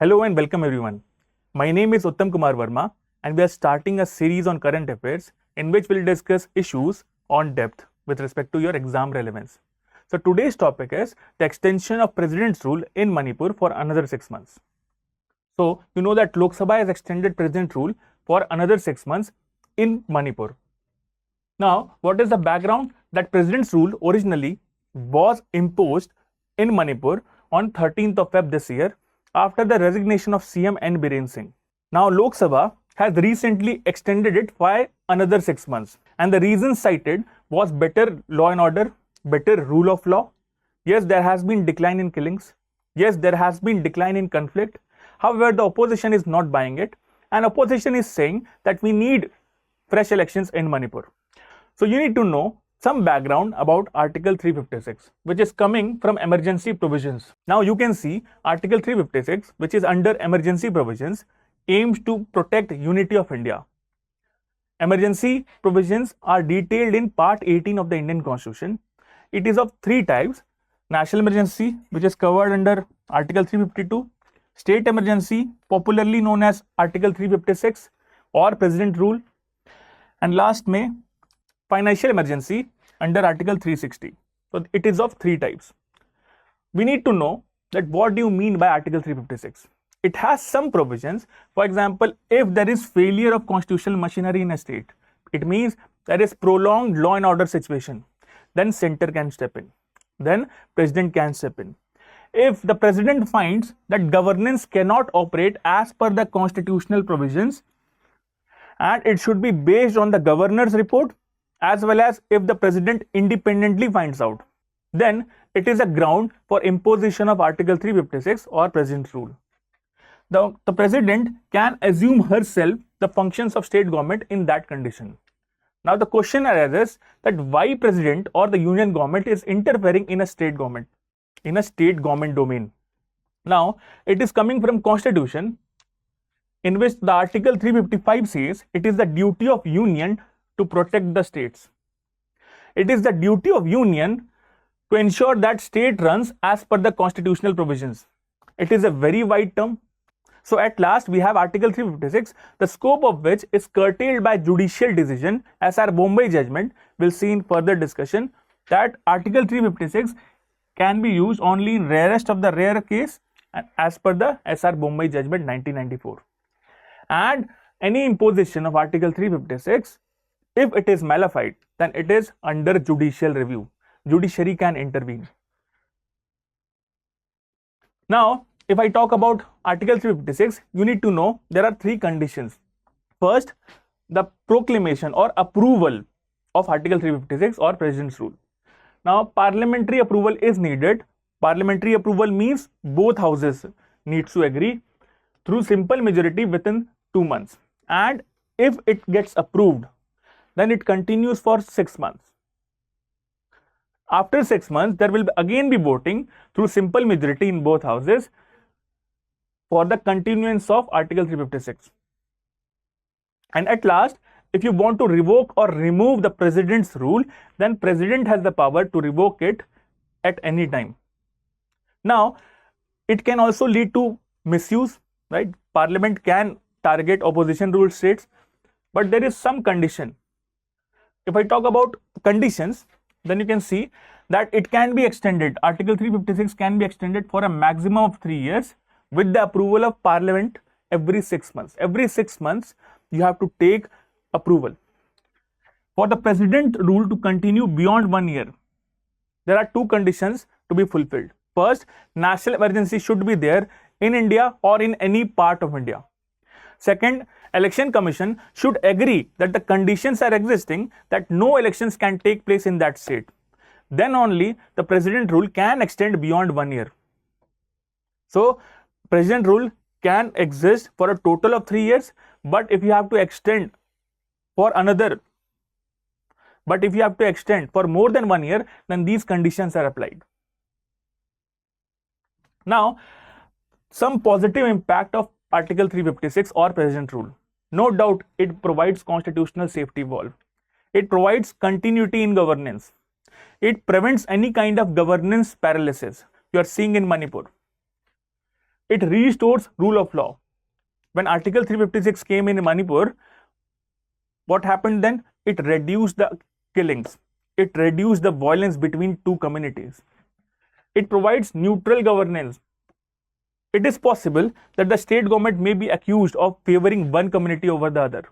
Hello and welcome everyone. My name is Uttam Kumar Verma and we are starting a series on current affairs in which we'll discuss issues on depth with respect to your exam relevance. So today's topic is the extension of President's rule in Manipur for another 6 months. So you know that Lok Sabha has extended President's rule for another 6 months in Manipur. Now, what is the background? That President's rule originally was imposed in Manipur on 13th of Feb this year after the resignation of CM N. Biren Singh. Now, Lok Sabha has recently extended it by another 6 months. And the reason cited was better law and order, better rule of law. Yes, there has been decline in killings. Yes, there has been decline in conflict. However, the opposition is not buying it. And opposition is saying that we need fresh elections in Manipur. So you need to know some background about Article 356, which is coming from emergency provisions. Now you can see Article 356, which is under emergency provisions, aims to protect unity of India. Emergency provisions are detailed in Part 18 of the Indian Constitution. It is of three types: national emergency, which is covered under Article 352, state emergency, popularly known as Article 356 or President rule, and last May, financial emergency under Article 360. So it is of three types. We need to know that what do you mean by Article 356? It has some provisions. For example, if there is failure of constitutional machinery in a state, it means there is prolonged law and order situation, then center can step in, then president can step in. If the president finds that governance cannot operate as per the constitutional provisions and it should be based on the governor's report, as well as if the president independently finds out, then it is a ground for imposition of Article 356 or President's rule. The president can assume herself the functions of state government in that condition. Now the question arises that why president or the union government is interfering in a state government domain. Now it is coming from Constitution, in which the Article 355 says it is the duty of union to protect the states. It is the duty of union to ensure that state runs as per the constitutional provisions. It is a very wide term. So at last we have Article 356, the scope of which is curtailed by judicial decision, as our Bombay judgment will see in further discussion, that Article 356 can be used only in rarest of the rare case as per the SR Bombay judgment 1994. And any imposition of Article 356, if it is malified, then it is under judicial review. Judiciary can intervene. Now, if I talk about Article 356, you need to know there are three conditions. First, the proclamation or approval of Article 356 or President's rule. Now, parliamentary approval is needed. Parliamentary approval means both houses need to agree through simple majority within 2 months. And if it gets approved, then it continues for 6 months. After 6 months, there will again be voting through simple majority in both houses for the continuance of Article 356. And at last, if you want to revoke or remove the president's rule, then president has the power to revoke it at any time. Now, it can also lead to misuse, right? Parliament can target opposition ruled states, but there is some condition. If I talk about conditions, then you can see that it can be extended. Article 356 can be extended for a maximum of 3 years with the approval of Parliament every 6 months. Every 6 months, you have to take approval. For the President rule to continue beyond 1 year, there are two conditions to be fulfilled. First, national emergency should be there in India or in any part of India. Second, Election Commission should agree that the conditions are existing that no elections can take place in that state. Then only the President rule can extend beyond 1 year. So, President rule can exist for a total of 3 years, but if you have to extend for more than 1 year, then these conditions are applied. Now, some positive impact of Article 356 or President rule. No doubt it provides constitutional safety valve. It provides continuity in governance. It prevents any kind of governance paralysis you are seeing in Manipur. it restores rule of law. When Article 356 came in Manipur, what happened then? It reduced the killings. It reduced the violence between two communities. It provides neutral governance. It is possible that the state government may be accused of favoring one community over the other.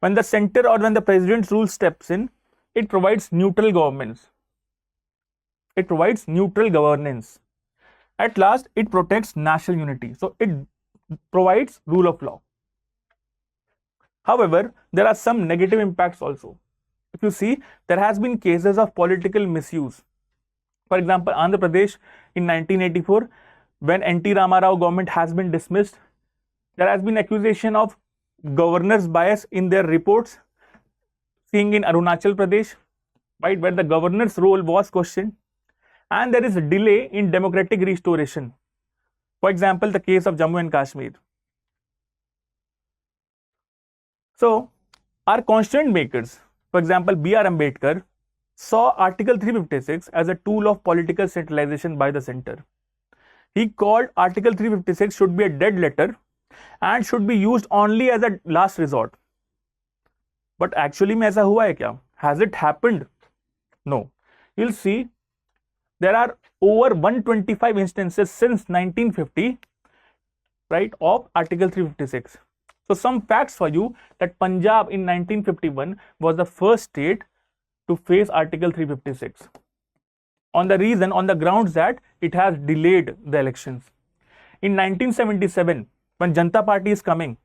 When the center or when the president's rule steps in, it provides neutral governments. It provides neutral governance. At last, it protects national unity. So it provides rule of law. However, there are some negative impacts also. If you see, there has been cases of political misuse. For example, Andhra Pradesh in 1984, when N.T. Ramarao government has been dismissed, there has been accusation of governor's bias in their reports. Seeing in Arunachal Pradesh, right, where the governor's role was questioned, and there is a delay in democratic restoration. For example, the case of Jammu and Kashmir. So, our constituent makers, for example, B.R. Ambedkar, saw Article 356 as a tool of political centralization by the center. He called Article 356 should be a dead letter and should be used only as a last resort. But actually में ऐसा हुआ है क्या? Has it happened? No. You'll see there are over 125 instances since 1950, right, of Article 356. So some facts for you that Punjab in 1951 was the first state to face Article 356. On the grounds that it has delayed the elections. In 1977, when Janata Party is coming,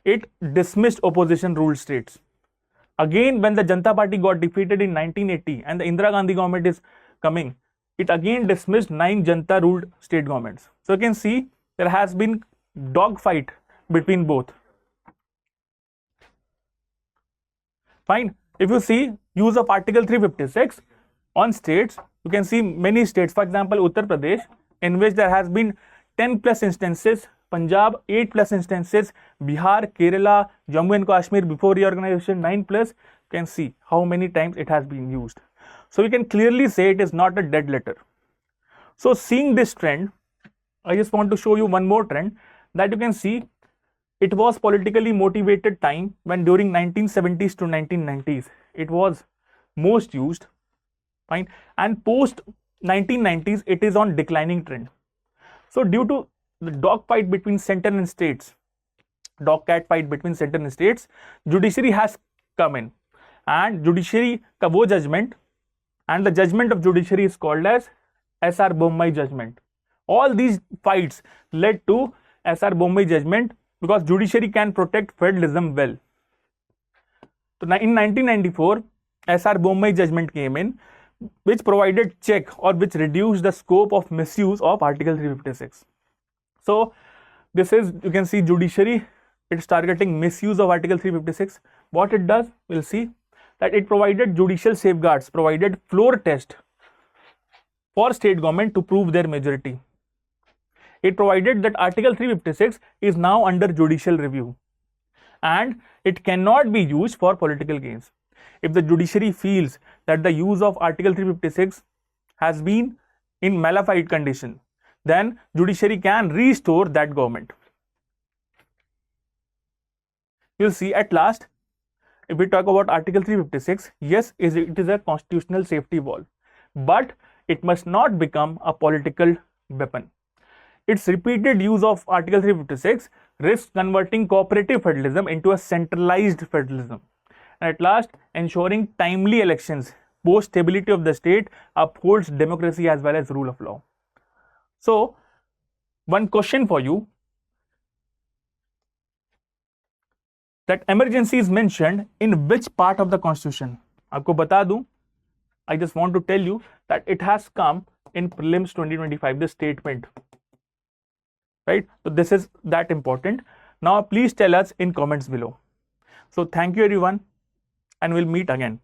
it dismissed opposition ruled states. Again, when the Janata Party got defeated in 1980 and the Indira Gandhi government is coming, it again dismissed 9 Janata ruled state governments. So you can see there has been dogfight between both. Fine. If you see use of Article 356 on states, you can see many states, for example, Uttar Pradesh, in which there has been 10 plus instances, Punjab 8 plus instances, Bihar, Kerala, Jammu and Kashmir before reorganization 9 plus. You can see how many times it has been used. So we can clearly say it is not a dead letter. So seeing this trend, I just want to show you one more trend that you can see. It was politically motivated time when during 1970s to 1990s it was most used, fine, and post 1990s it is on declining trend. So due to the dogfight between center and states, dog-cat fight between center and states, judiciary has come in, and judiciary ka wo judgment, and the judgment of judiciary is called as S.R. Bommai judgment. All these fights led to S.R. Bommai judgment because judiciary can protect federalism well. So in 1994, S.R. Bommai judgment came in, which provided check or which reduced the scope of misuse of Article 356. So this is, you can see judiciary, it's targeting misuse of Article 356. What it does, we'll see that it provided judicial safeguards, provided floor test for state government to prove their majority. It provided that Article 356 is now under judicial review and it cannot be used for political gains. If the judiciary feels that the use of Article 356 has been in malified condition, then judiciary can restore that government. You'll see at last, if we talk about Article 356, yes, it is a constitutional safety valve, but it must not become a political weapon. Its repeated use of Article 356 risks converting cooperative federalism into a centralized federalism. And at last, ensuring timely elections, both stability of the state, upholds democracy as well as rule of law. So, one question for you, that emergency is mentioned in which part of the constitution? Aapko bata दूं, I just want to tell you that it has come in prelims 2025, the statement, right? So this is that important. Now please tell us in comments below. So thank you everyone, and we'll meet again.